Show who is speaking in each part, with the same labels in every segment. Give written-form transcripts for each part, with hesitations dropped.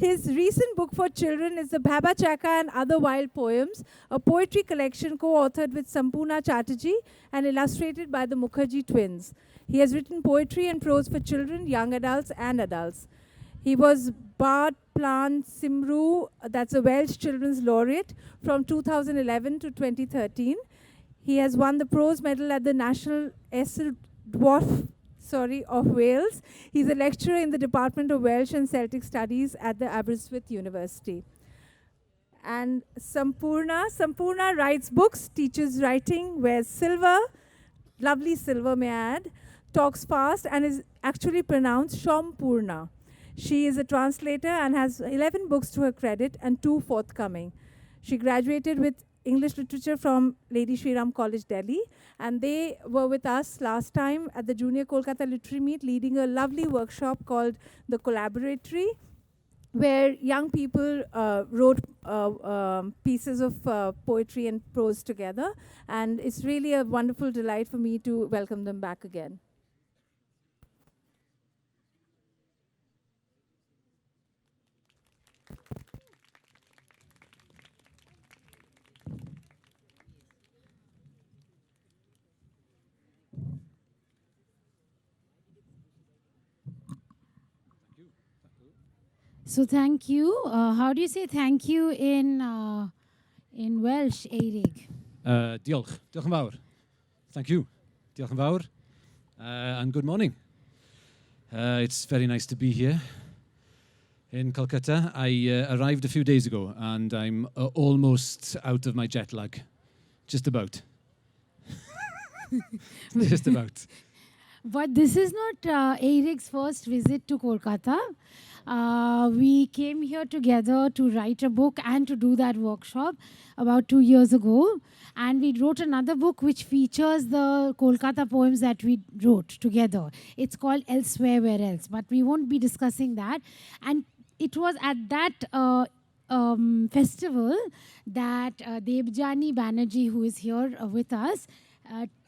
Speaker 1: His recent book for children is The Bhaba Chaka and Other Wild Poems, a poetry collection co-authored with Sampurna Chatterjee and illustrated by the Mukherjee twins. He has written poetry and prose for children, young adults, and adults. He was Bard Plan Simru, that's a Welsh Children's Laureate, from 2011 to 2013. He has won the prose medal at the National Esser Dwarf of Wales. He's a lecturer in the Department of Welsh and Celtic Studies at the Aberystwyth University. And Sampurna writes books, teaches writing, wears silver, lovely silver may I add, talks fast and is actually pronounced Shampurna. She is a translator and has 11 books to her credit and 2 forthcoming. She graduated with English literature from Lady Shri Ram College, Delhi, and they were with us last time at the Junior Kolkata Literary Meet, leading a lovely workshop called The Collaboratory, where young people wrote pieces of poetry and prose together, and it's really a wonderful delight for me to welcome them back again.
Speaker 2: So thank you. How do you say thank you in Welsh, Eirig?
Speaker 3: Diolch. Diolch yn fawr. Thank you. Diolch yn fawr. And good morning. It's very nice to be here in Calcutta. I arrived a few days ago and I'm almost out of my jet lag. Just about. Just about.
Speaker 2: But this is not Eirig's first visit to Kolkata. We came here together to write a book and to do that workshop about 2 years ago. And we wrote another book which features the Kolkata poems that we wrote together. It's called Elsewhere Where Else, but we won't be discussing that. And it was at that festival that Debjani Banerjee, who is here with us,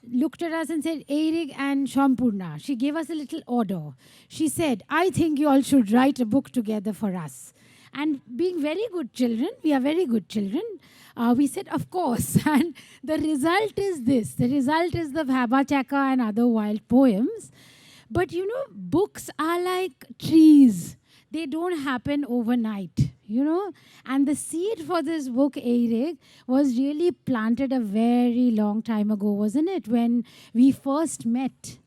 Speaker 2: looked at us and said, Eirig and Shampurna. She gave us a little order. She said, I think you all should write a book together for us. And being very good children, we are very good children, we said, of course. And the result is this. The result is the Bhaba Chaka and Other Wild Poems. But you know, books are like trees. They don't happen overnight, you know. And the seed for this book, Eirig, was really planted a very long time ago, wasn't it? When we first met.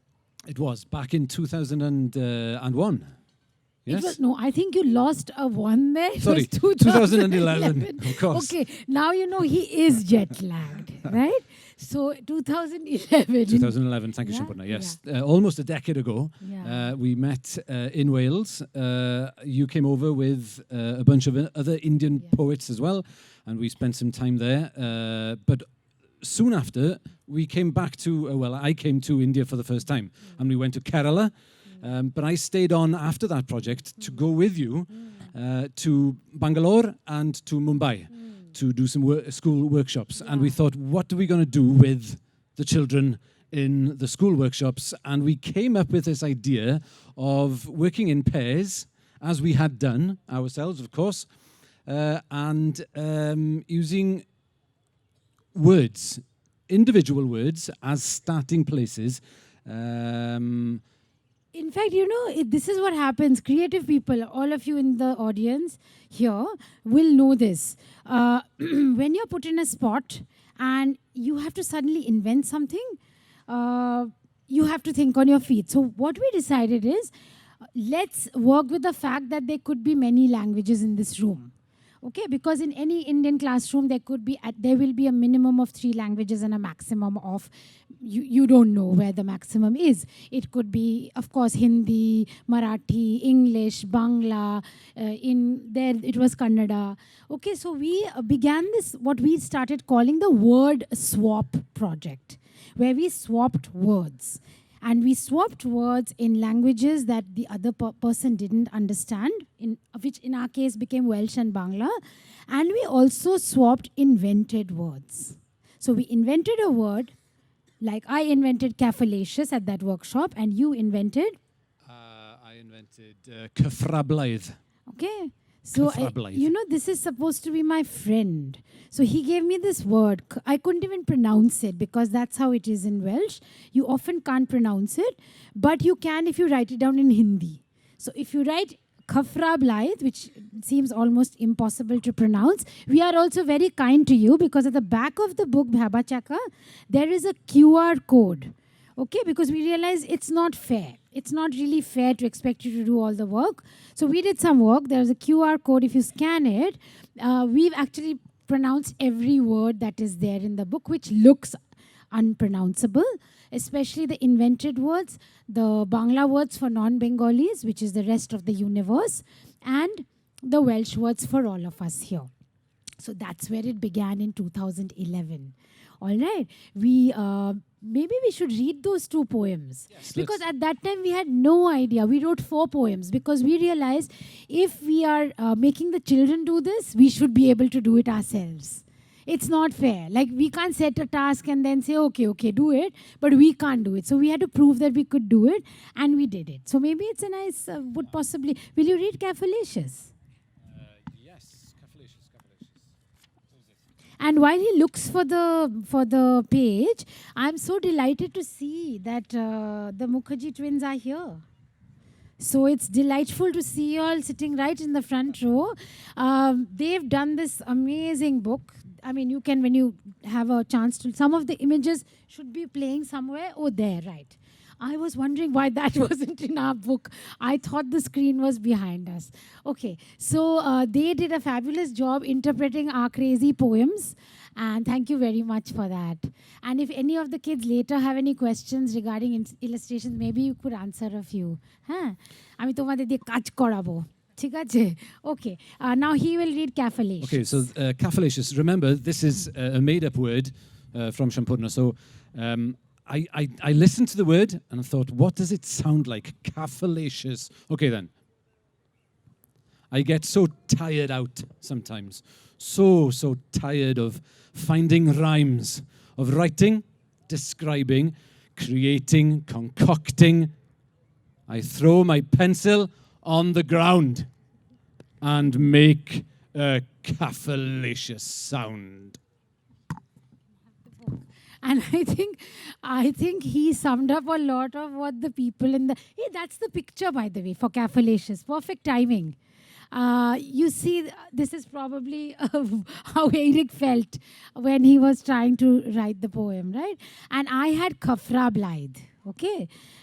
Speaker 3: It was back in 2001. Yes?
Speaker 2: It was, no, I think you lost a one there. It
Speaker 3: Sorry,
Speaker 2: was 2011.
Speaker 3: of course.
Speaker 2: Okay, now you know he is jet lagged, right? So 2011.
Speaker 3: 2011, thank you,
Speaker 2: Yeah?
Speaker 3: Shampurna. Yes, almost a decade ago,
Speaker 2: Yeah.
Speaker 3: we met in Wales. You came over with a bunch of other Indian poets as well, and we spent some time there. But soon after, we came back to, well, I came to India for the first time, and we went to Kerala. But I stayed on after that project to go with you to Bangalore and to Mumbai to do some school workshops. And we thought, what are we going to do with the children in the school workshops? And we came up with this idea of working in pairs, as we had done ourselves, of course, and using words, individual words, as starting places.
Speaker 2: In fact, you know, this is what happens. Creative people, all of you in the audience here will know this. When you're put in a spot and you have to suddenly invent something, you have to think on your feet. So what we decided is, let's work with the fact that there could be many languages in this room. Okay, because in any Indian classroom, there will be a minimum of 3 languages and a maximum of, you don't know where the maximum is. It could be, of course, Hindi, Marathi, English, Bangla, it was Kannada. Okay, so we began this, what we started calling the word swap project, where we swapped words. And we swapped words in languages that the other person didn't understand, which in our case became Welsh and Bangla. And we also swapped invented words. So we invented a word, like I invented caffeinaceous at that workshop, and you invented?
Speaker 3: I invented Cyfrablaidd.
Speaker 2: Okay. So,
Speaker 3: Cyfrablaidd.
Speaker 2: this is supposed to be my friend. So he gave me this word. I couldn't even pronounce it because that's how it is in Welsh. You often can't pronounce it, but you can if you write it down in Hindi. So if you write Cyfrablaidd, which seems almost impossible to pronounce, we are also very kind to you because at the back of the book, Bhaba Chaka, there is a QR code. Okay, because we realize it's not fair. It's not really fair to expect you to do all the work. So we did some work. There's a QR code. If you scan it, we've actually pronounced every word that is there in the book, which looks unpronounceable, especially the invented words, the Bangla words for non-Bengalis, which is the rest of the universe, and the Welsh words for all of us here. So that's where it began in 2011. All right, maybe we should read those 2 poems.
Speaker 3: Yes,
Speaker 2: Because
Speaker 3: let's-
Speaker 2: at that time we had no idea. We wrote 4 poems because we realized if we are making the children do this, we should be able to do it ourselves. It's not fair. Like we can't set a task and then say, okay, do it, but we can't do it. So we had to prove that we could do it, and we did it. So maybe it's a nice, would possibly, will you read Caphalacious?
Speaker 3: Yes, Caphalacious.
Speaker 2: And while he looks for the page, I'm so delighted to see that the Mukherjee twins are here. So it's delightful to see you all sitting right in the front row. They've done this amazing book. I mean, you can, when you have a chance to, some of the images should be playing somewhere. Oh, there, right. I was wondering why that wasn't in our book. I thought the screen was behind us. Okay, so they did a fabulous job interpreting our crazy poems. And thank you very much for that. And if any of the kids later have any questions regarding illustrations, maybe you could answer a few. Huh? আমি তোমাদের দিয়ে কাজ করাবো ঠিক আছে Okay, now he will read Caphalacious.
Speaker 3: Okay, so Caphalacious, remember, this is a made-up word from Shampurna. So I listened to the word and I thought, what does it sound like? Caphalacious. Okay, then. I get so tired out sometimes. So tired of finding rhymes, of writing, describing, creating, concocting. I throw my pencil on the ground and make a caphalacious sound.
Speaker 2: And I think he summed up a lot of what the people in the... Hey, that's the picture, by the way, for Caphalacious. Perfect timing. You see, this is probably how Eric felt when he was trying to write the poem, right? And I had Cyfrablaidd, okay?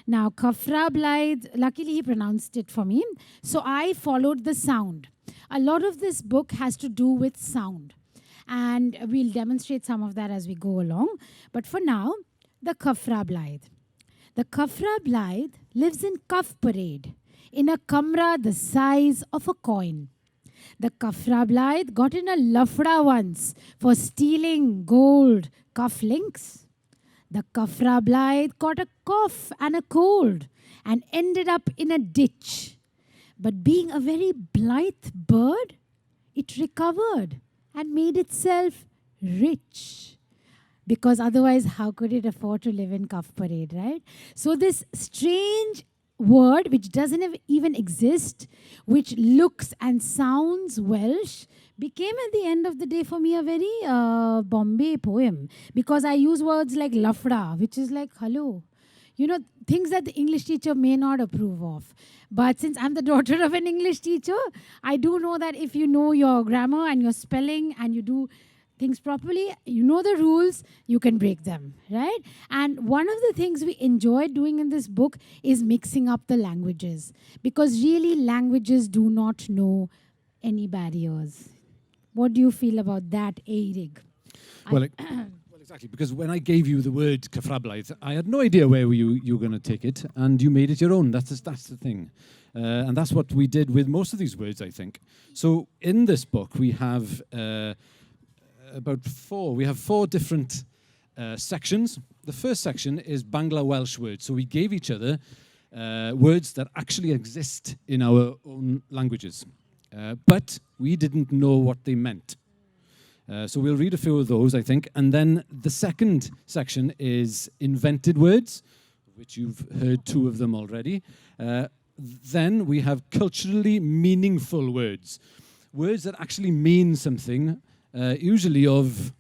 Speaker 2: Now, Cyfrablaidd, luckily he pronounced it for me. So I followed the sound. A lot of this book has to do with sound. And we'll demonstrate some of that as we go along. But for now, the Cyfrablaidd. The Cyfrablaidd lives in Cuff Parade, in a kamra the size of a coin. The Cyfrablaidd got in a lafda once for stealing gold cufflinks. The Cyfrablaidd caught a cough and a cold and ended up in a ditch. But being a very blithe bird, it recovered and made itself rich. Because otherwise, how could it afford to live in Cuff Parade, right? So this strange word, which doesn't even exist, which looks and sounds Welsh, became at the end of the day for me a very Bombay poem. Because I use words like lafda, which is like hello. You know, things that the English teacher may not approve of. But since I'm the daughter of an English teacher, I do know that if you know your grammar and your spelling and you do things properly, you know the rules, you can break them, right? And one of the things we enjoyed doing in this book is mixing up the languages. Because really, languages do not know any barriers. What do you feel about that, Eirik?
Speaker 3: Well, exactly, because when I gave you the word Cyfrablaidd, I had no idea where you were going to take it, and you made it your own. That's the thing. And that's what we did with most of these words, I think. So in this book, we have we have 4 different sections. The first section is Bangla Welsh words. So we gave each other words that actually exist in our own languages. But we didn't know what they meant. So we'll read a few of those, I think. And then the second section is invented words, which you've heard 2 of them already. Then we have culturally meaningful words. words that actually mean something, usually of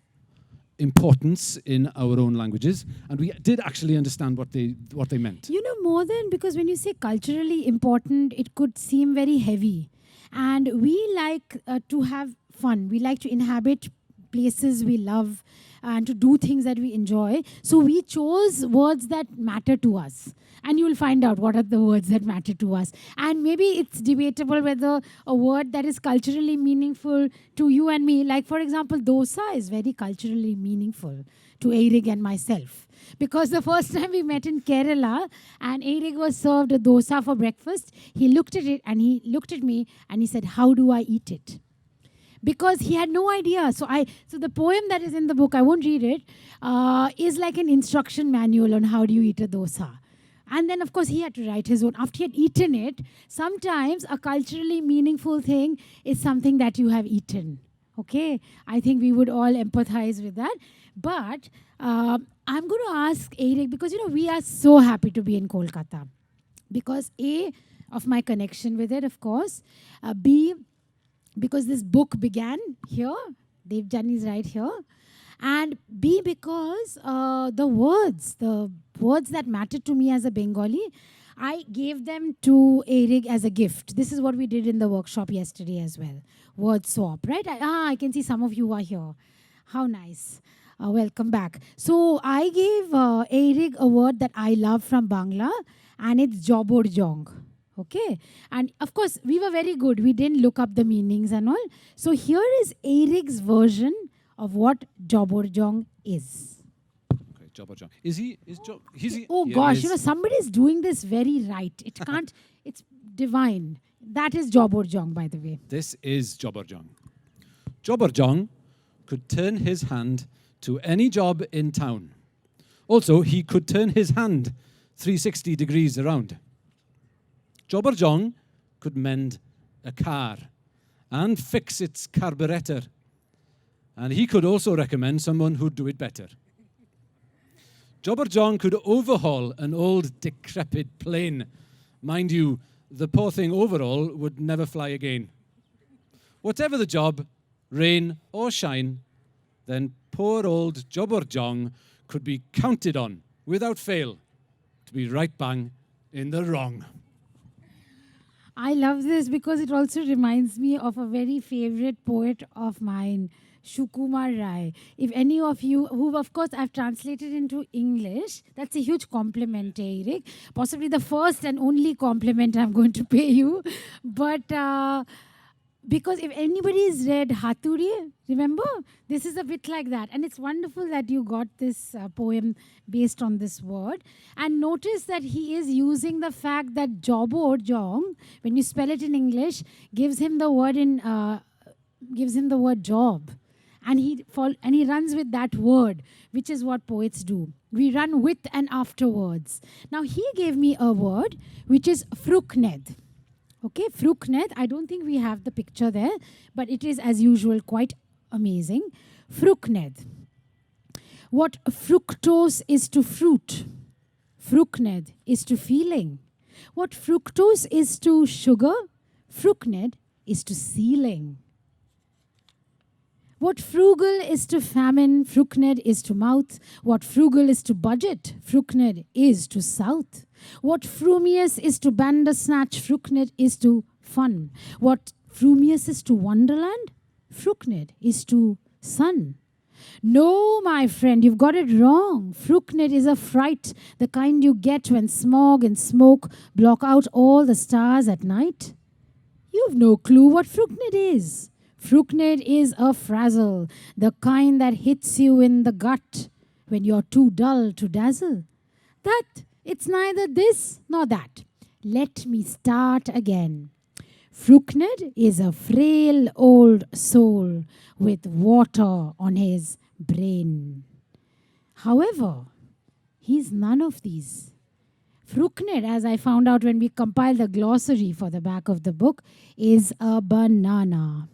Speaker 3: importance in our own languages, and we did actually understand what they meant.
Speaker 2: You know, more than, because when you say culturally important, it could seem very heavy. And we like to have fun. We like to inhabit places we love and to do things that we enjoy. So we chose words that matter to us. And you will find out what are the words that matter to us. And maybe it's debatable whether a word that is culturally meaningful to you and me, like for example, dosa is very culturally meaningful to Eirik and myself. Because the first time we met in Kerala and Eirik was served a dosa for breakfast, he looked at it and he looked at me and he said, "How do I eat it?" Because he had no idea. So the poem that is in the book, I won't read it, is like an instruction manual on how do you eat a dosa. And then, of course, he had to write his own. After he had eaten it, sometimes a culturally meaningful thing is something that you have eaten. Okay? I think we would all empathize with that. But I'm going to ask Eirik, because, you know, we are so happy to be in Kolkata. Because A, of my connection with it, of course. B, because this book began here. Dev Jani is right here. And B, because the words that mattered to me as a Bengali, I gave them to Eirik as a gift. This is what we did in the workshop yesterday as well. Word swap, right? I can see some of you are here. How nice. Welcome back. So I gave Eirik a word that I love from Bangla, and it's Jobor Jong. Okay, and of course we were very good. We didn't look up the meanings and all. So here is Eirik's version of what Jobor Jong is.
Speaker 3: Okay, Jobor Jong. Is he?
Speaker 2: Oh
Speaker 3: yeah,
Speaker 2: gosh, you know, somebody is doing this very right. It can't. It's divine. That is Jobor Jong, by the way.
Speaker 3: This is Jobor Jong. Jobor Jong could turn his hand to any job in town. Also, he could turn his hand 360 degrees around. Jobor Jong could mend a car and fix its carburetor. And he could also recommend someone who'd do it better. Jobor Jong could overhaul an old decrepit plane. Mind you, the poor thing overall would never fly again. Whatever the job, rain or shine, then poor old Jobor Jong could be counted on, without fail, to be right bang in the wrong.
Speaker 2: I love this because it also reminds me of a very favorite poet of mine, Shukumar Rai. If any of you, who of course I've translated into English, that's a huge compliment, Eirik. Possibly the first and only compliment I'm going to pay you. But because if anybody's read Haturi, remember? This is a bit like that. And it's wonderful that you got this poem based on this word. And notice that he is using the fact that Jobor Jong, when you spell it in English, gives him the word job. And he runs with that word, which is what poets do. We run with and afterwards. Now he gave me a word which is frukned. Okay, frukned. I don't think we have the picture there, but it is as usual quite amazing. Frukned. What fructose is to fruit, frukned is to feeling. What fructose is to sugar, frukned is to sealing. What frugal is to famine, frukned is to mouth. What frugal is to budget, frukned is to south. What frumious is to bandersnatch, frukned is to fun. What frumious is to wonderland, frukned is to sun. No, my friend, you've got it wrong. Frukned is a fright, the kind you get when smog and smoke block out all the stars at night. You've no clue what frukned is. Frukned is a frazzle, the kind that hits you in the gut when you're too dull to dazzle. It's neither this nor that. Let me start again. Frukned is a frail old soul with water on his brain. However, he's none of these. Frukned, as I found out when we compiled the glossary for the back of the book, is a banana.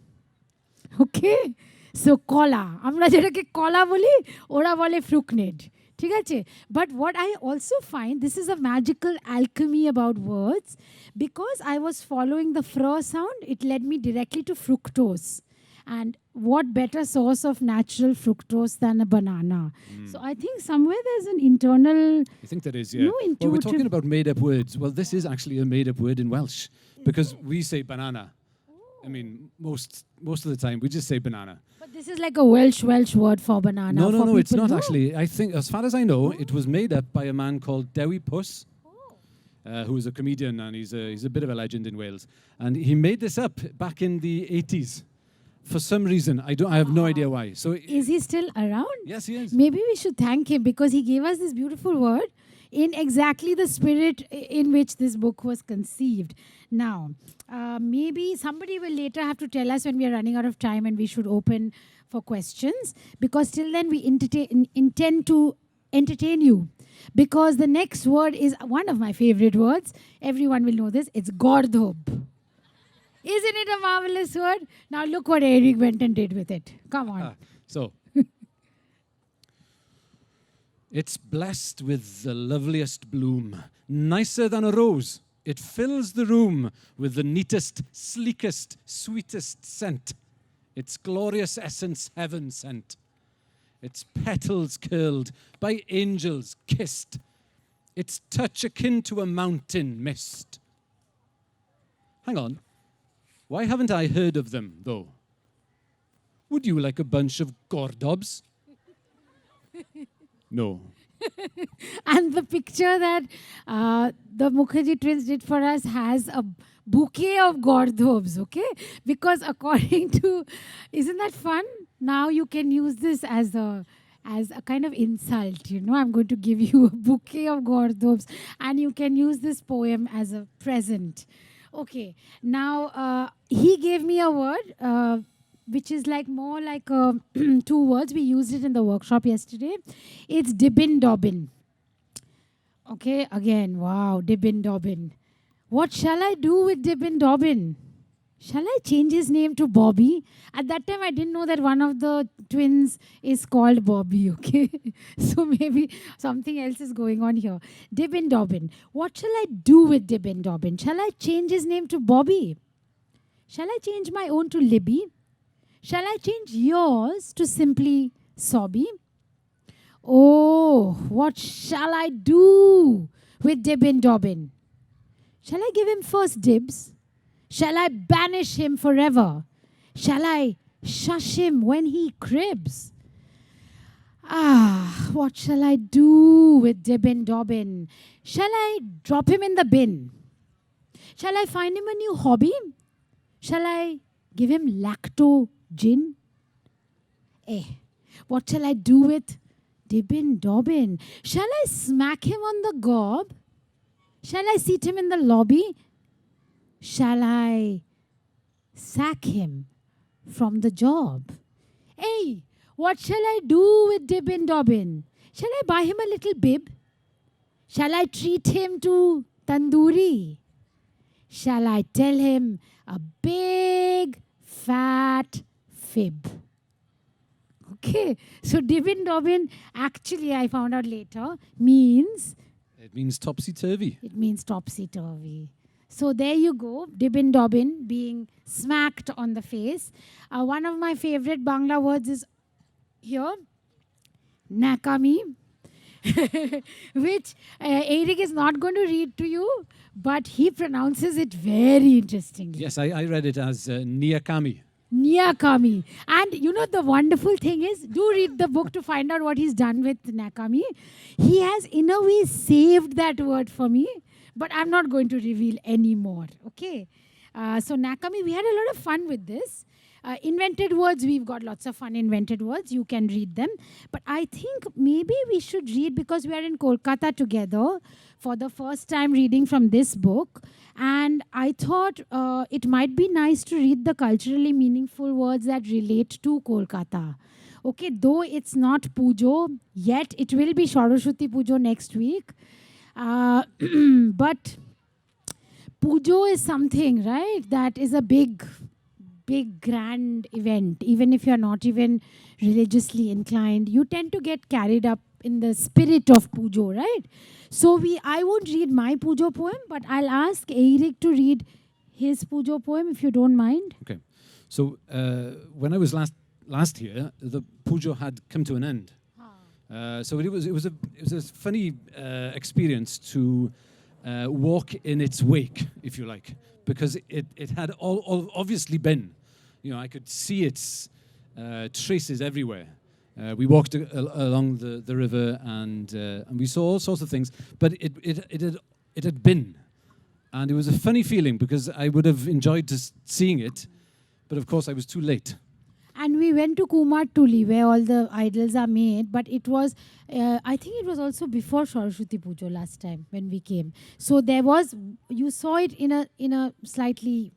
Speaker 2: Okay? So, kola. Amra jetake kola boli, ora bole frukned. ঠিক আছে? But what I also find, this is a magical alchemy about words. Because I was following the fr sound, it led me directly to fructose. And what better source of natural fructose than a banana? So I think somewhere there's an internal,
Speaker 3: I think there is, yeah.
Speaker 2: no
Speaker 3: Well, we're
Speaker 2: intuitive.
Speaker 3: talking about made-up words. Well, this is actually a made-up word in Welsh because we say banana. I mean, most of the time we just say banana.
Speaker 2: But this is like a Welsh word for banana.
Speaker 3: No,
Speaker 2: for
Speaker 3: it's
Speaker 2: people,
Speaker 3: not
Speaker 2: no?
Speaker 3: actually. I think, as far as I know, it was made up by a man called Dewi Puss, who is a comedian and he's a bit of a legend in Wales. And he made this up back in the 80s. For some reason, I have no idea why. So
Speaker 2: Is he still around?
Speaker 3: yes, he is.
Speaker 2: Maybe we should thank him because he gave us this beautiful word in exactly the spirit in which this book was conceived. Now, maybe somebody will later have to tell us when we are running out of time and we should open for questions, because till then we intend to entertain you. Because the next word is one of my favorite words. Everyone will know this. It's Gordhob. Isn't it a marvelous word? Now look what Eric went and did with it. Come on.
Speaker 3: So, it's blessed with the loveliest bloom, nicer than a rose. It fills the room with the neatest, sleekest, sweetest scent. Its glorious essence heaven sent. Its petals curled, by angels kissed. Its touch akin to a mountain mist. Hang on. Why haven't I heard of them, though? Would you like a bunch of Gordobs? No.
Speaker 2: And the picture that the Mukherjee twins did for us has a bouquet of Gordobs, okay? Because according to, isn't that fun? Now you can use this as a kind of insult, you know. I'm going to give you a bouquet of Gordobs and you can use this poem as a present. Okay, now he gave me a word which is like more like two words. We used it in the workshop yesterday. It's Dibin Dobbin. Okay, again, wow, Dibin Dobbin. What shall I do with Dibin Dobbin? Shall I change his name to Bobby? At that time, I didn't know that one of the twins is called Bobby, okay? So maybe something else is going on here. Dibin Dobbin. What shall I do with Dibin Dobbin? Shall I change his name to Bobby? Shall I change my own to Libby? Shall I change yours to simply Sobby? Oh, what shall I do with Dibin Dobbin? Shall I give him first dibs? Shall I banish him forever? Shall I shush him when he cribs? Ah, what shall I do with Dibin Dobbin? Shall I drop him in the bin? Shall I find him a new hobby? Shall I give him lacto gin? What shall I do with Dibin Dobbin? Shall I smack him on the gob? Shall I seat him in the lobby? Shall I sack him from the job? Hey, what shall I do with Dibin Dobbin? Shall I buy him a little bib? Shall I treat him to tandoori? Shall I tell him a big fat fib? Okay, so Dibin Dobbin actually, I found out later, means
Speaker 3: It means topsy-turvy.
Speaker 2: it means topsy-turvy. So there you go, Dibin Dobbin being smacked on the face. One of my favorite Bangla words is here, Nakami, which Eric is not going to read to you, but he pronounces it very interestingly.
Speaker 3: Yes, I read it as Niakami.
Speaker 2: Nyakami. And you know, the wonderful thing is, do read the book to find out what he's done with Nakami. He has, in a way, saved that word for me, but I'm not going to reveal any more. Okay. So Nakami, we had a lot of fun with this. Invented words, we've got lots of fun invented words. You can read them. But I think maybe we should read, because we are in Kolkata together for the first time reading from this book. And I thought it might be nice to read the culturally meaningful words that relate to Kolkata. Okay, though it's not Pujo yet, it will be Saraswati Pujo next week. But Pujo is something, right, that is a big, grand event. Even if you're not even religiously inclined, you tend to get carried up the spirit of Pujo, right? So I won't read my Pujo poem, but I'll ask Eirik to read his Pujo poem, if you don't mind.
Speaker 3: Okay. So when I was last here, the pujo had come to an end. So it was a funny experience to walk in its wake, if you like, because it had all obviously been. You know, I could see its traces everywhere. We walked along the river and we saw all sorts of things, but it had been, and it was a funny feeling because I would have enjoyed just seeing it, but of course I was too late.
Speaker 2: And we went to Kumartuli, where all the idols are made. But it was, I think it was also before Saraswati Pujo last time when we came. So there was, you saw it in a slightly,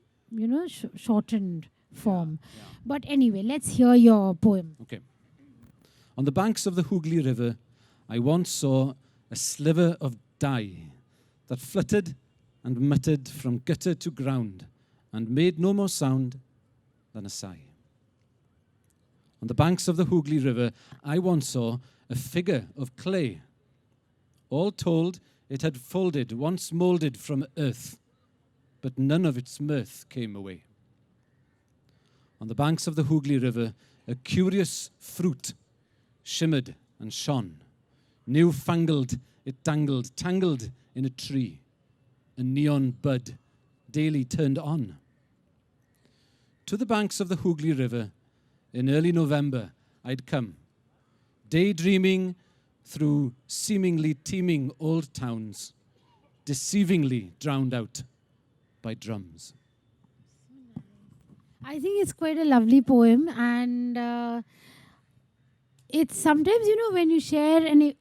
Speaker 2: shortened form.
Speaker 3: Yeah.
Speaker 2: But anyway, let's hear your poem.
Speaker 3: Okay. On the banks of the Hooghly River, I once saw a sliver of dye that fluttered and muttered from gutter to ground and made no more sound than a sigh. On the banks of the Hooghly River, I once saw a figure of clay. All told, it had folded, once moulded from earth, but none of its mirth came away. On the banks of the Hooghly River, a curious fruit shimmered and shone. New-fangled, it dangled, tangled in a tree. A neon bud daily turned on. To the banks of the Hooghly River, in early November, I'd come, daydreaming through seemingly teeming old towns, deceivingly drowned out by drums.
Speaker 2: I think it's quite a lovely poem, and it's sometimes, when you share an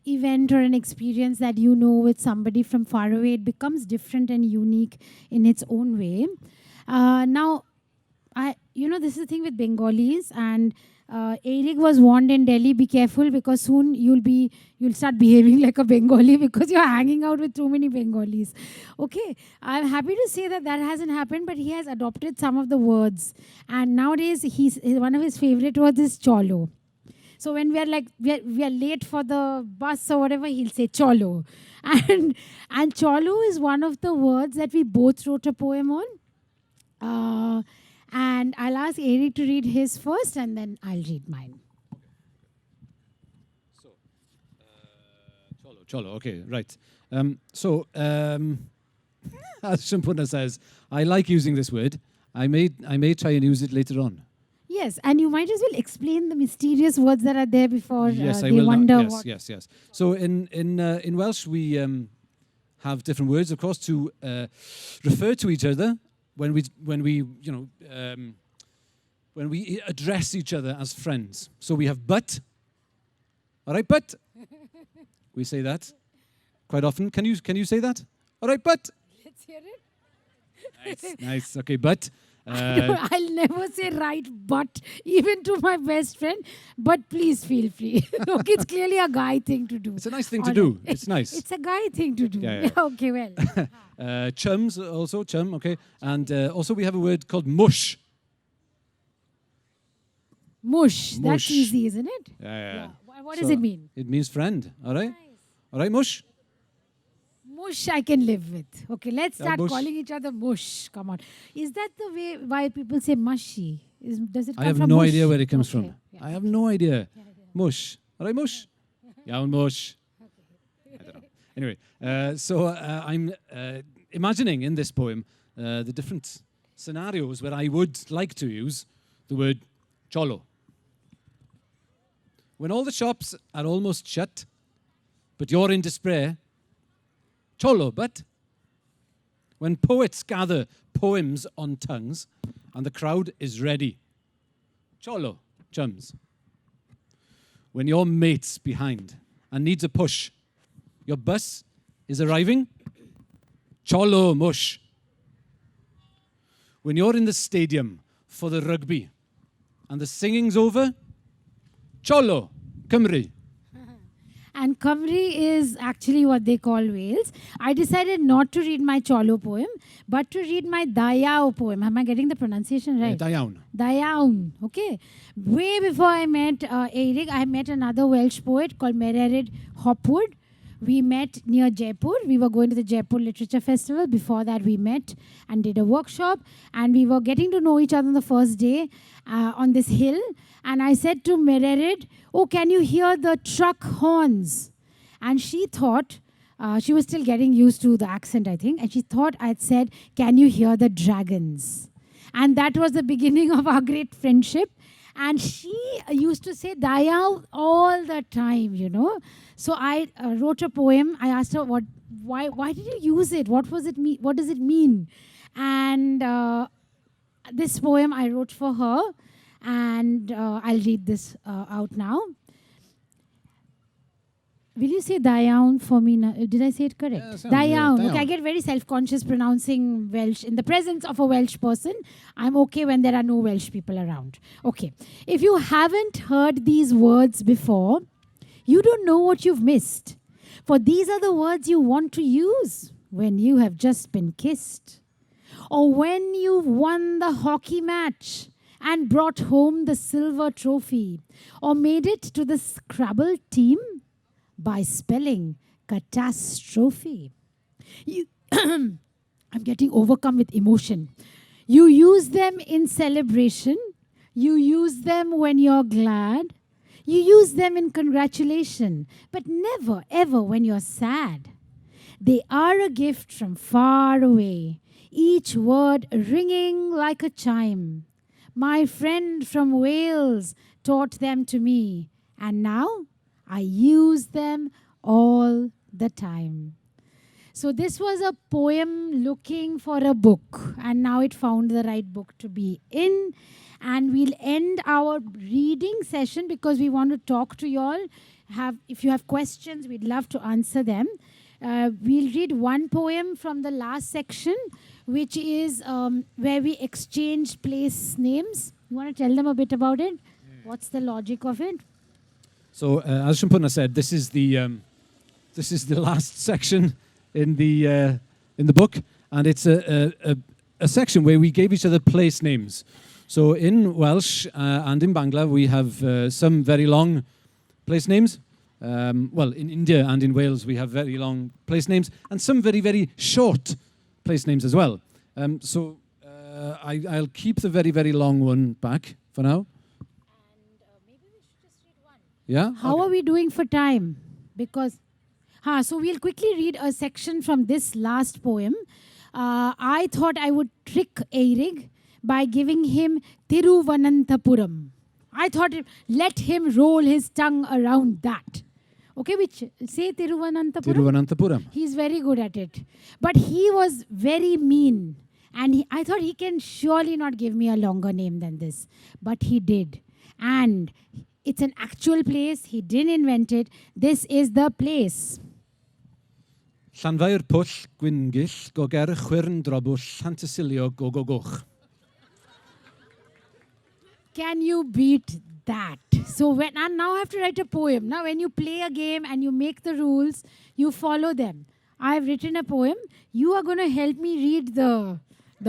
Speaker 2: event or an experience that you know with somebody from far away, it becomes different and unique in its own way. Now, this is the thing with Bengalis, and Eirik was warned in Delhi, be careful because soon you'll start behaving like a Bengali because you're hanging out with too many Bengalis. Okay, I'm happy to say that hasn't happened, but he has adopted some of the words, and nowadays one of his favorite words is cholo. So when we are late for the bus or whatever, he'll say cholo, and cholo is one of the words that we both wrote a poem on. And I'll ask Eirik to read his first, and then I'll read mine.
Speaker 3: So, cholo, okay, right. As Sampurna says, I like using this word. I may try and use it later on.
Speaker 2: Yes, and you might as well explain the mysterious words that are there before
Speaker 3: Yes, I
Speaker 2: they
Speaker 3: will.
Speaker 2: wonder
Speaker 3: Yes,
Speaker 2: what.
Speaker 3: yes. So in Welsh we have different words, of course, to refer to each other when we address each other as friends. So we have but. All right, but. We say that quite often. Can you say that? All right, but.
Speaker 2: Let's hear it.
Speaker 3: Nice. Okay, but.
Speaker 2: I'll never say right, but even to my best friend. But please feel free. Okay, it's clearly a guy thing to do.
Speaker 3: It's a nice thing to
Speaker 2: All
Speaker 3: do.
Speaker 2: right.
Speaker 3: It's nice.
Speaker 2: It's a guy thing to do.
Speaker 3: Yeah.
Speaker 2: Okay, well.
Speaker 3: Chums also, chum, okay. And also we have a word called mush.
Speaker 2: Mush. That's
Speaker 3: Mush.
Speaker 2: easy, isn't it?
Speaker 3: Yeah.
Speaker 2: What does it mean?
Speaker 3: It means friend, all right?
Speaker 2: Nice.
Speaker 3: All right, mush?
Speaker 2: Mush I can live with. Okay, let's start
Speaker 3: mush.
Speaker 2: calling each other mush. Come on. Is that the way why people say mushy? Does it come
Speaker 3: I have
Speaker 2: from
Speaker 3: no
Speaker 2: mush?
Speaker 3: idea where it comes
Speaker 2: Okay,
Speaker 3: from.
Speaker 2: yeah.
Speaker 3: I have no idea. Mush. All right, mush? Yeah, mush. I don't know. Anyway, I'm imagining in this poem the different scenarios where I would like to use the word cholo. When all the shops are almost shut, but you're in despair, cholo, but. When poets gather poems on tongues and the crowd is ready, cholo, chums. When your mate's behind and needs a push, your bus is arriving, cholo, mush. When you're in the stadium for the rugby and the singing's over, cholo, Cymru.
Speaker 2: And Kamri is actually what they call Wales. I decided not to read my Cholo poem, but to read my Dayao poem. Am I getting the pronunciation right?
Speaker 3: Da iawn.
Speaker 2: Dayaun, okay. Way before I met Eirik, I met another Welsh poet called Mererid Hopwood. We met near Jaipur. We were going to the Jaipur Literature Festival. Before that, we met and did a workshop. And we were getting to know each other on the first day on this hill. And I said to Mererid, oh, can you hear the truck horns? And she thought, she was still getting used to the accent, I think. And she thought I'd said, can you hear the dragons? And that was the beginning of our great friendship. And she used to say Dayao all the time, you know. So I wrote a poem. I asked her, why did you use it? What does it mean? And this poem I wrote for her. And I'll read this out now. Will you say Dayaun for me now? Did I say it correct?
Speaker 3: Yeah, sounds
Speaker 2: Dayaun.
Speaker 3: good.
Speaker 2: Okay, I get very self-conscious pronouncing Welsh. In the presence of a Welsh person, I'm okay when there are no Welsh people around. Okay. If you haven't heard these words before, you don't know what you've missed. For these are the words you want to use when you have just been kissed. Or when you've won the hockey match and brought home the silver trophy. Or made it to the Scrabble team by spelling catastrophe. I'm getting overcome with emotion. You use them in celebration. You use them when you're glad. You use them in congratulation, but never ever when you're sad. They are a gift from far away, each word ringing like a chime. My friend from Wales taught them to me, and now I use them all the time. So this was a poem looking for a book, and now it found the right book to be in. And we'll end our reading session because we want to talk to you all. If you have questions, we'd love to answer them. We'll read one poem from the last section, which is where we exchange place names. You want to tell them a bit about it? What's the logic of it?
Speaker 3: So, as Shampuna said, this is the last section in the book, and it's a section where we gave each other place names. So in Welsh and in Bangla, we have some very long place names. Well, in India and in Wales, we have very long place names, and some very, very short place names as well. So I'll keep the very, very long one back for now.
Speaker 2: Maybe we should just read one.
Speaker 3: Yeah?
Speaker 2: How are we doing for time? Because, so we'll quickly read a section from this last poem. I thought I would trick Eirik by giving him Thiruvananthapuram. I thought, let him roll his tongue around that. Okay, which say Thiruvananthapuram?
Speaker 3: Thiruvananthapuram.
Speaker 2: He's very good at it. But he was very mean. And I thought he can surely not give me a longer name than this. But he did. And it's an actual place. He didn't invent it. This is the place.
Speaker 3: Llanfair pwll gwyngyll go ger chwyrn drobwll Llantysilio go go goch.
Speaker 2: Can you beat that? So now I have to write a poem. Now when you play a game and you make the rules, you follow them. I have written a poem. You are going to help me read the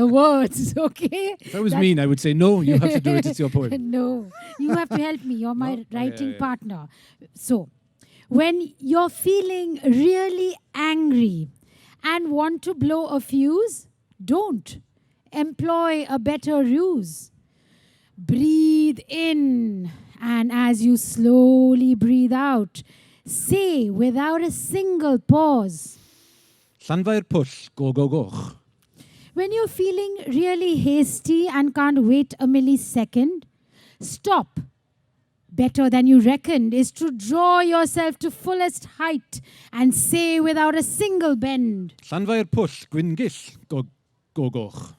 Speaker 2: words, okay?
Speaker 3: If I was mean, I would say, no, you have to do it, it's your poem.
Speaker 2: No, you have to help me. You're my
Speaker 3: No?
Speaker 2: writing
Speaker 3: Yeah.
Speaker 2: partner. So, when you're feeling really angry and want to blow a fuse, don't. Employ a better ruse. Breathe in, and as you slowly breathe out, say without a single pause.
Speaker 3: Llanfair pwll go go goch.
Speaker 2: When you're feeling really hasty and can't wait a millisecond, stop. Better than you reckoned is to draw yourself to fullest height and say without a single bend.
Speaker 3: Llanfair pwll gwyngyll go go goch.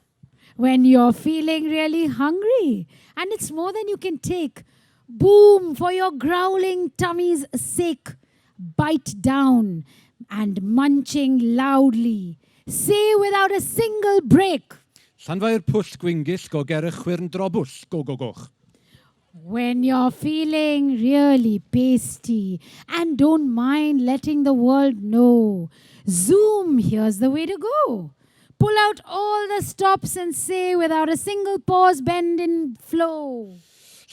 Speaker 2: When you're feeling really hungry and it's more than you can take, boom, for your growling tummy's sake, bite down and munching loudly. Say without a single break.
Speaker 3: Llanfair pwll gwyngyll go ger chwyrn drobwll go go goch.
Speaker 2: When you're feeling really pasty and don't mind letting the world know, Zoom, here's the way to go. Pull out all the stops and say without a single pause, bend in flow.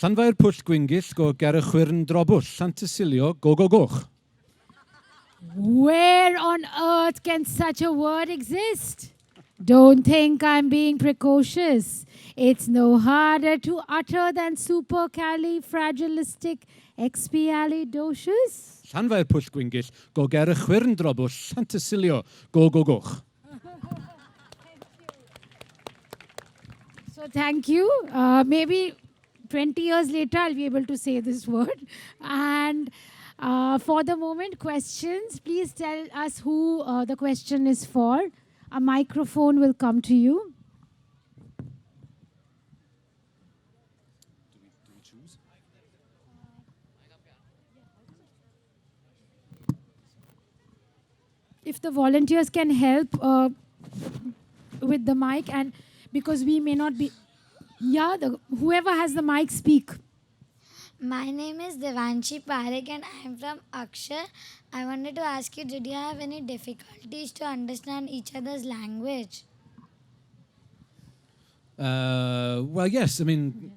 Speaker 3: Llanfair Pwll Gwyngyll go ger y chwyrn drobwll. Llantysilio go go goch.
Speaker 2: Where on earth can such a word exist? Don't think I'm being precocious. It's no harder to utter than supercalifragilisticexpialidocious.
Speaker 3: Llanfair Pwll Gwyngyll go ger y chwyrn drobwll. Llantysilio go go goch.
Speaker 2: So thank you. Maybe 20 years later, I'll be able to say this word. And for the moment, questions. Please tell us who the question is for. A microphone will come to you. If the volunteers can help with the mic, and because we may not be, whoever has the mic, speak.
Speaker 4: My name is Devanshi Parekh and I am from Akshar. I wanted to ask you, did you have any difficulties to understand each other's language?
Speaker 3: Well, yes. I mean,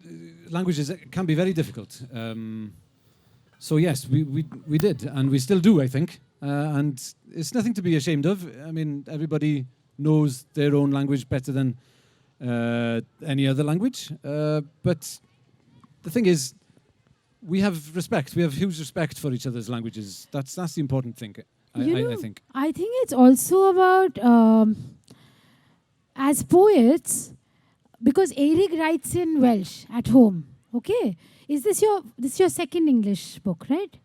Speaker 3: languages can be very difficult. So yes, we did, and we still do, I think. And it's nothing to be ashamed of. I mean, everybody knows their own language better than any other language. But the thing is, we have respect. We have huge respect for each other's languages. That's the important thing, I think.
Speaker 2: I think it's also about, as poets, because Eric writes in Welsh at home. Okay, is this your second English book, right?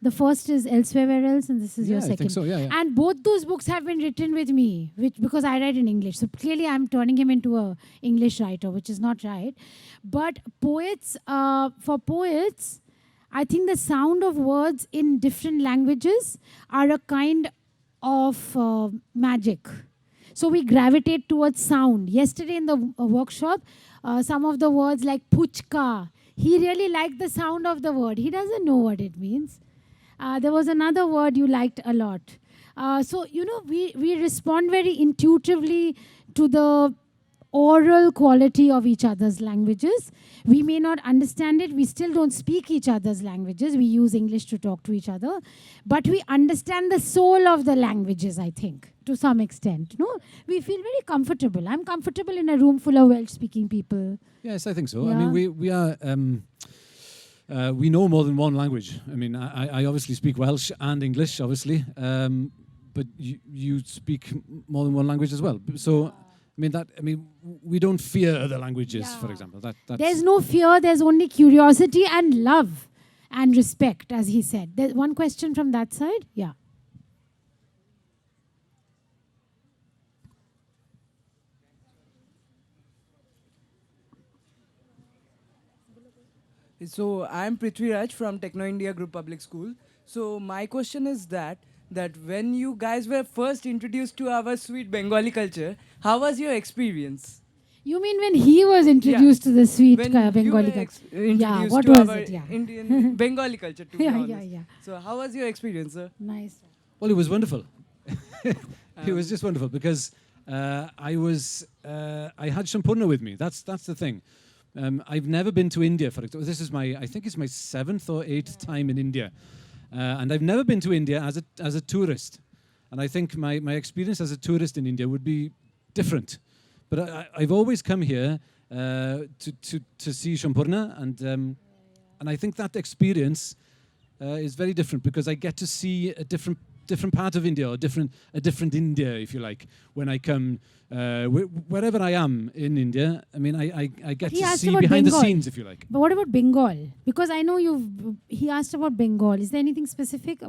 Speaker 2: The first is Elsewhere Where Else, and this is your second.
Speaker 3: I think so, yeah.
Speaker 2: And both those books have been written with me, because I write in English. So clearly I'm turning him into an English writer, which is not right. But poets, for poets, I think the sound of words in different languages are a kind of magic. So we gravitate towards sound. Yesterday in the workshop, some of the words like puchka, he really liked the sound of the word. He doesn't know what it means. There was another word you liked a lot. So, we respond very intuitively to the oral quality of each other's languages. We may not understand it. We still don't speak each other's languages. We use English to talk to each other. But we understand the soul of the languages, I think, to some extent. No? We feel very comfortable. I'm comfortable in a room full of Welsh-speaking people.
Speaker 3: Yes, I think so.
Speaker 2: Yeah.
Speaker 3: I mean, we are... we know more than one language. I mean, I obviously speak Welsh and English, obviously, but you speak more than one language as well. So, we don't fear other languages, for example. That's
Speaker 2: There's no fear, there's only curiosity and love and respect, as he said. There's one question from that side? Yeah.
Speaker 5: So I'm Prithvi Raj from Techno India Group Public School. So my question is that when you guys were first introduced to our sweet Bengali culture, how was your experience?
Speaker 2: You mean when he was introduced to the sweet
Speaker 5: When
Speaker 2: Bengali
Speaker 5: you were
Speaker 2: culture?
Speaker 5: introduced
Speaker 2: what
Speaker 5: to
Speaker 2: was
Speaker 5: our
Speaker 2: it? Yeah.
Speaker 5: Indian Bengali culture, to be
Speaker 2: Yeah,
Speaker 5: honest.
Speaker 2: yeah.
Speaker 5: So how was your experience, sir?
Speaker 2: Nice.
Speaker 3: Well, it was wonderful. It was just wonderful because I had Shampurna with me. That's the thing. I've never been to India, for example. This is I think it's my 7th or 8th time in India. And I've never been to India as a tourist. And I think my experience as a tourist in India would be different. But I've always come here to see Shampurna, and I think that experience is very different because I get to see a different part of India, or a different India, if you like, when I come wherever I am in India. I mean, I get
Speaker 2: He
Speaker 3: to
Speaker 2: asked
Speaker 3: see
Speaker 2: about
Speaker 3: behind
Speaker 2: Bengal.
Speaker 3: the scenes, if you like.
Speaker 2: But what about Bengal? Because I know he asked about Bengal. Is there anything specific?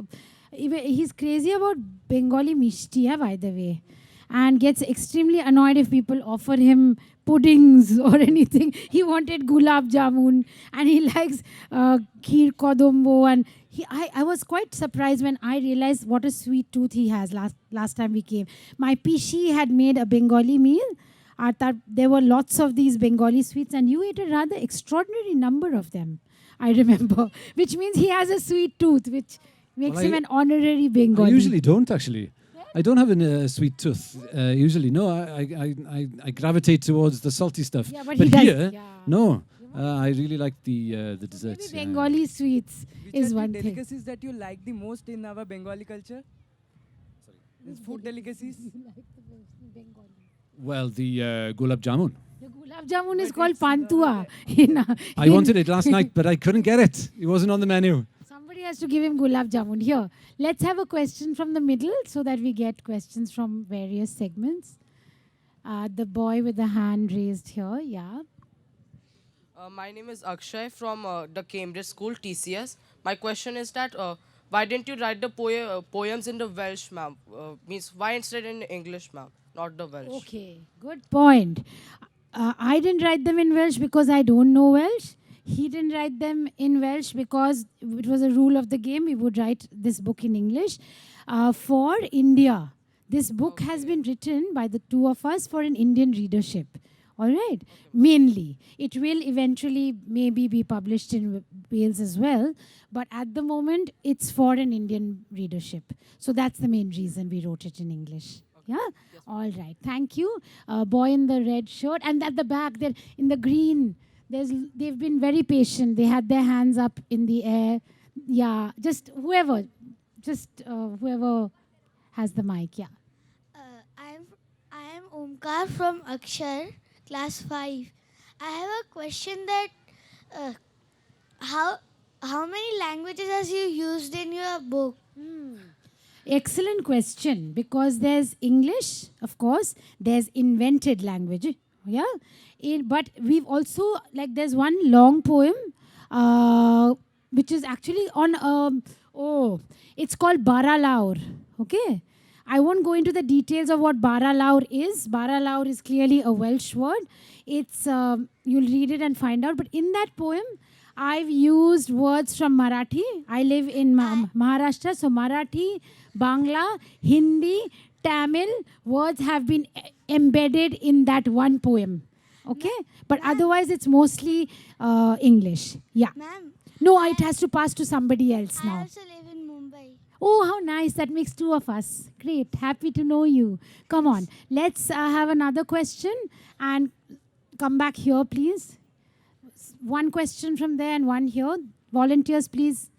Speaker 2: He's crazy about Bengali mishti, by the way, and gets extremely annoyed if people offer him puddings or anything. He wanted gulab jamun, and he likes kheer kodombo, and I was quite surprised when I realized what a sweet tooth he has. Last time we came, my pishi had made a Bengali meal. There were lots of these Bengali sweets, and you ate a rather extraordinary number of them, I remember, which means he has a sweet tooth, which makes
Speaker 3: Well,
Speaker 2: him
Speaker 3: I-
Speaker 2: an honorary Bengali.
Speaker 3: I usually don't actually. I don't have a sweet tooth. Usually, no. I gravitate towards the salty stuff.
Speaker 2: Yeah, but he does,
Speaker 3: here,
Speaker 2: yeah.
Speaker 3: no. I really like the
Speaker 2: Maybe
Speaker 3: desserts. yeah.
Speaker 2: Bengali sweets
Speaker 5: Which
Speaker 2: is
Speaker 5: are the
Speaker 2: one thing.
Speaker 5: delicacies that you like the most in our Bengali culture? Sorry. Food delicacies?
Speaker 3: Well, the gulab jamun.
Speaker 2: The gulab jamun is
Speaker 5: But
Speaker 2: called
Speaker 5: it's,
Speaker 2: pantua.
Speaker 3: I wanted it last night, but I couldn't get it. It wasn't on the menu.
Speaker 2: Somebody has to give him gulab jamun. Here, let's have a question from the middle so that we get questions from various segments. The boy with the hand raised here, yeah.
Speaker 6: My name is Akshay from the Cambridge School, TCS. My question is that why didn't you write the poems in the Welsh, ma'am? Means why instead in English, ma'am, not the Welsh?
Speaker 2: Okay, good point. I didn't write them in Welsh because I don't know Welsh. He didn't write them in Welsh because it was a rule of the game. We would write this book in English. For India, this book has been written by the two of us for an Indian readership. All right, mainly. It will eventually maybe be published in Wales as well, but at the moment it's for an Indian readership. So that's the main reason we wrote it in English. Yeah? All right, thank you. Boy in the red shirt, and at the back there in the green, they've been very patient. They had their hands up in the air. Yeah, just whoever has the mic, yeah.
Speaker 4: I am Omkar from Akshar, class 5. I have a question that how many languages has you used in your book?
Speaker 2: Excellent question, because there's English, of course, there's invented language, yeah. But we've also, like, there's one long poem which is actually on it's called Baralaur. Okay, I won't go into the details of what Baralaur is. Baralaur is clearly a Welsh word. It's you'll read it and find out. But in that poem, I've used words from Marathi. I live in Maharashtra, so Marathi, Bangla, Hindi, Tamil words have been embedded in that one poem. Okay, but otherwise it's mostly English. Yeah.
Speaker 4: Ma'am,
Speaker 2: No, it has to pass to somebody else
Speaker 4: I
Speaker 2: now.
Speaker 4: also live in Mumbai.
Speaker 2: Oh, how nice. That makes two of us. Great. Happy to know you. Come on. Let's have another question and come back here, please. One question from there and one here. Volunteers, please.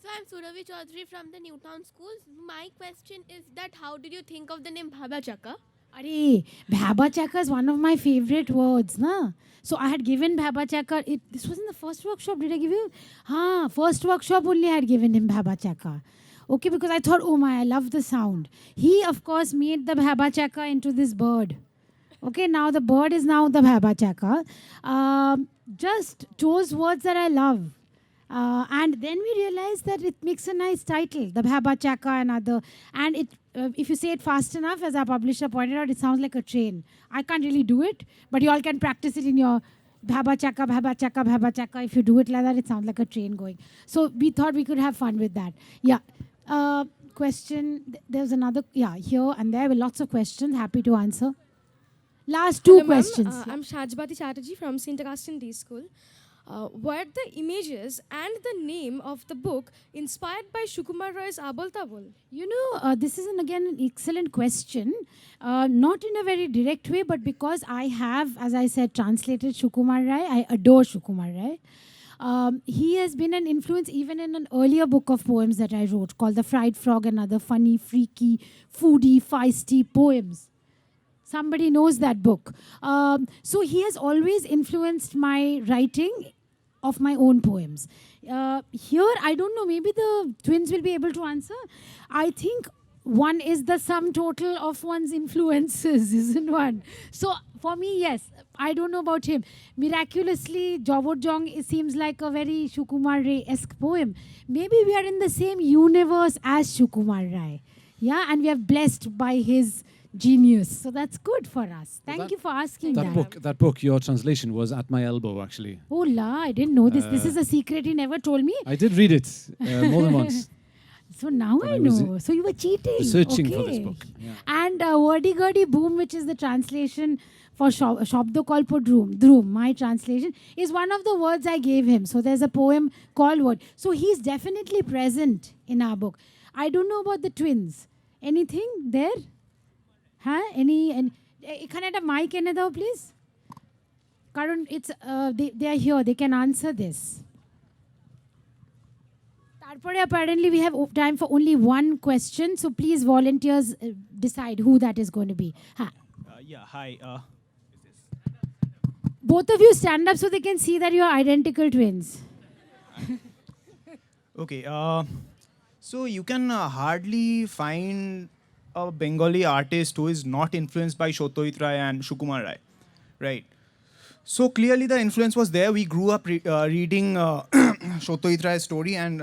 Speaker 7: So I'm Surabhi Chaudhary from the Newtown School. My question is that how did you think of the name Bhaba Chaka?
Speaker 2: Arey, Bhaba Chaka is one of my favorite words, na? So I had given Bhaba Chaka. This was in the first workshop. Did I give you? First workshop only I had given him Bhaba Chaka. Okay, because I thought, oh my, I love the sound. He, of course, made the Bhaba Chaka into this bird. Okay, now the bird is now the Bhaba Chaka. Just chose words that I love. And then we realized that it makes a nice title, the Bhaba Chaka and other. And it, if you say it fast enough, as our publisher pointed out, it sounds like a train. I can't really do it, but you all can practice it in your Bhaba Chaka, Bhaba Chaka, Bhaba Chaka. If you do it like that, it sounds like a train going. So we thought we could have fun with that. Yeah. Question. There's another, yeah, here and there were lots of questions. Happy to answer. Last two
Speaker 8: Hello, ma'am.
Speaker 2: questions.
Speaker 8: I'm Shajbati Chatterjee from St. Augustine Day School. Were the images and the name of the book inspired by Shukumar Roy's Abol Tabol?
Speaker 2: You know, this is again an excellent question. Not in a very direct way, but because I have, as I said, translated Shukumar Rai. I adore Shukumar Rai. He has been an influence even in an earlier book of poems that I wrote called The Fried Frog and Other Funny, Freaky, Foodie, Feisty Poems. Somebody knows that book. So he has always influenced my writing of my own poems. Here, I don't know, maybe the twins will be able to answer. I think one is the sum total of one's influences, isn't one? So for me, yes, I don't know about him. Miraculously, Jobot Jong seems like a very Shukumar Rai-esque poem. Maybe we are in the same universe as Shukumar Rai. Yeah, and we are blessed by his genius. So that's good for us. Thank you for asking that.
Speaker 3: That book, your translation was at my elbow, actually.
Speaker 2: Oh la, I didn't know this. This is a secret he never told me.
Speaker 3: I did read it more than once.
Speaker 2: So now
Speaker 3: But
Speaker 2: I
Speaker 3: I was
Speaker 2: know. So you were cheating.
Speaker 3: Searching
Speaker 2: okay.
Speaker 3: for this book. Yeah.
Speaker 2: And Wordy-gurdy boom, which is the translation for Shabdokalpo Dhrum, my translation, is one of the words I gave him. So there's a poem called Word. So he's definitely present in our book. I don't know about the twins. Anything there? Huh? Can I have a mic in there, please? Karan, it's, they are here. They can answer this. Apparently, we have time for only one question. So please, volunteers, decide who that is going to be.
Speaker 9: Yeah, hi.
Speaker 2: Both of you stand up so they can see that you are identical twins.
Speaker 9: Okay, so you can hardly find a Bengali artist who is not influenced by Satyajit Ray and Sukumar Ray, right? So clearly the influence was there. We grew up reading Satyajit Ray's story and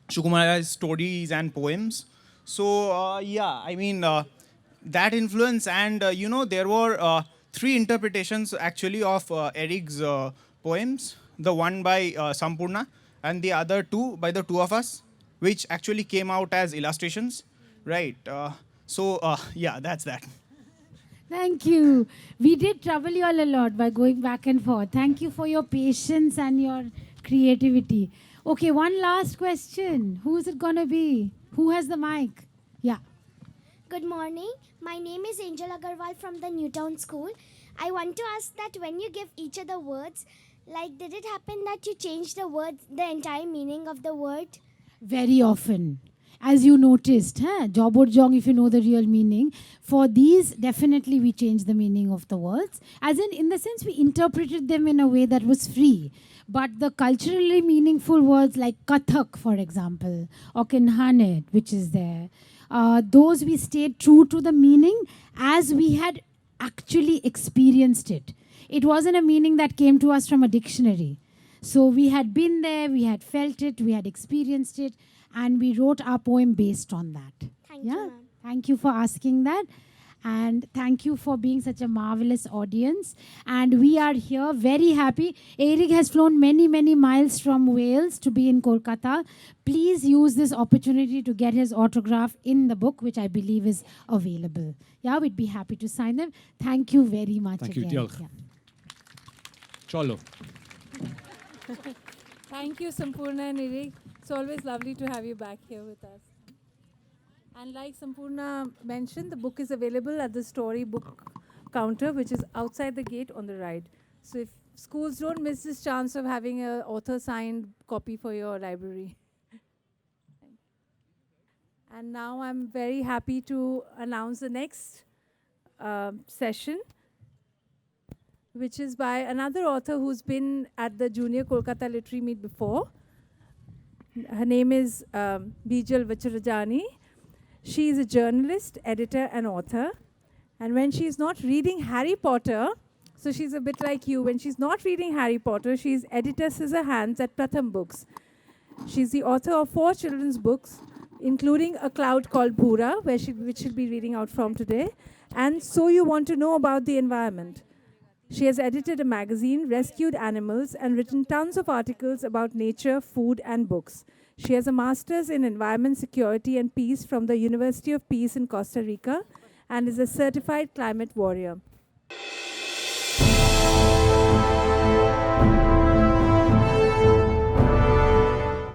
Speaker 9: Sukumar Ray's stories and poems. So yeah, I mean, that influence and, you know, there were 3 interpretations actually of Eric's poems. The one by Sampurna and the other 2 by the 2 of us, which actually came out as illustrations, right? So yeah, that's that.
Speaker 2: Thank you. We did trouble you all a lot by going back and forth. Thank you for your patience and your creativity. Okay, one last question. Who is it going to be? Who has the mic? Yeah.
Speaker 10: Good morning. My name is Angel Agarwal from the Newtown School. I want to ask that when you give each other words, like did it happen that you changed the words, the entire meaning of the word?
Speaker 2: Very often. As you noticed, Job or Jong, if you know the real meaning. For these, definitely we changed the meaning of the words. As in the sense we interpreted them in a way that was free. But the culturally meaningful words like Kathak, for example, or Kinhanet, which is there, those we stayed true to the meaning as we had actually experienced it. It wasn't a meaning that came to us from a dictionary. So we had been there, we had felt it, we had experienced it, and we wrote our poem based on that.
Speaker 10: Thank you, ma'am.
Speaker 2: Thank you for asking that. And thank you for being such a marvelous audience. And we are here very happy. Eric has flown many, many miles from Wales to be in Kolkata. Please use this opportunity to get his autograph in the book, which I believe is available. Yeah, we'd be happy to sign them. Thank you very much
Speaker 3: Thank
Speaker 2: again.
Speaker 3: you, Diolch.
Speaker 2: Yeah.
Speaker 3: Cholo.
Speaker 1: Thank you, Sampurna and Eric. It's always lovely to have you back here with us. And like Sampurna mentioned, the book is available at the Storybook counter, which is outside the gate on the right. So if schools don't miss this chance of having an author-signed copy for your library. And now I'm very happy to announce the next session, which is by another author who's been at the Junior Kolkata Literary Meet before. Her name is Bijal Vacharajani. She is a journalist, editor, and author. And when she's not reading Harry Potter, so she's a bit like you, when she's not reading Harry Potter, she's editor Scissorhands at Pratham Books. She's the author of 4 children's books, including A Cloud Called Bhura, which she'll be reading out from today, and So You Want to Know About the Environment. She has edited a magazine, rescued animals, and written tons of articles about nature, food, and books. She has a master's in environment, security, and peace from the University of Peace in Costa Rica and is a certified climate warrior.